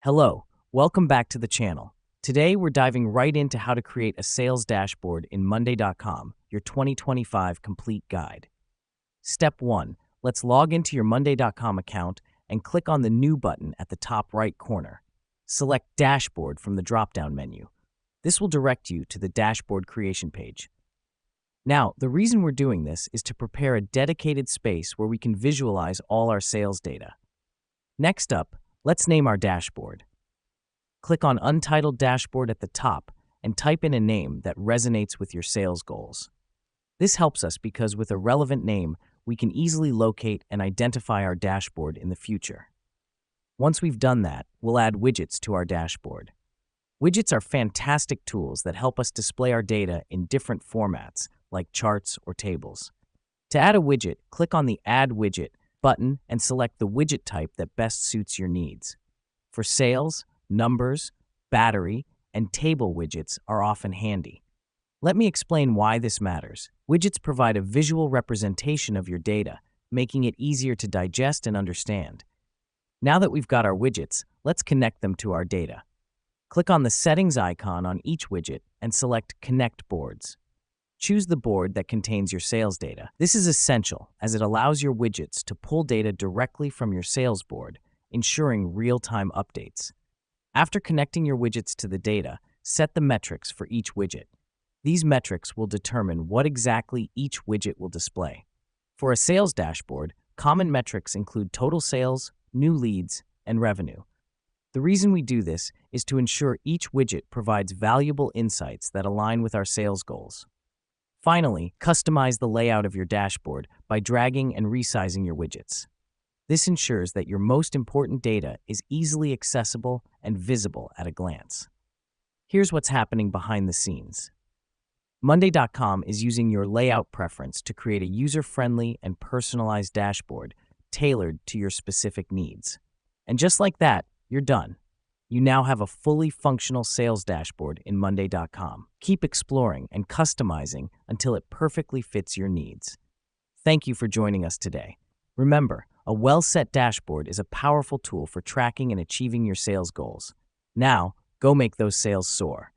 Hello, welcome back to the channel. Today we're diving right into how to create a sales dashboard in Monday.com, your 2025 complete guide. Step 1. Let's log into your Monday.com account and click on the New button at the top right corner. Select Dashboard from the drop-down menu. This will direct you to the dashboard creation page. Now, the reason we're doing this is to prepare a dedicated space where we can visualize all our sales data. Next up, let's name our dashboard. Click on Untitled Dashboard at the top and type in a name that resonates with your sales goals. This helps us because with a relevant name, we can easily locate and identify our dashboard in the future. Once we've done that, we'll add widgets to our dashboard. Widgets are fantastic tools that help us display our data in different formats, like charts or tables. To add a widget, click on the Add Widget button and select the widget type that best suits your needs. For sales, numbers, battery, and table widgets are often handy. Let me explain why this matters. Widgets provide a visual representation of your data, making it easier to digest and understand. Now that we've got our widgets, let's connect them to our data. Click on the settings icon on each widget and select Connect Boards. Choose the board that contains your sales data. This is essential as it allows your widgets to pull data directly from your sales board, ensuring real-time updates. After connecting your widgets to the data, set the metrics for each widget. These metrics will determine what exactly each widget will display. For a sales dashboard, common metrics include total sales, new leads, and revenue. The reason we do this is to ensure each widget provides valuable insights that align with our sales goals. Finally, customize the layout of your dashboard by dragging and resizing your widgets. This ensures that your most important data is easily accessible and visible at a glance. Here's what's happening behind the scenes. Monday.com is using your layout preference to create a user-friendly and personalized dashboard tailored to your specific needs. And just like that, you're done. You now have a fully functional sales dashboard in Monday.com. Keep exploring and customizing until it perfectly fits your needs. Thank you for joining us today. Remember, a well-set dashboard is a powerful tool for tracking and achieving your sales goals. Now, go make those sales soar.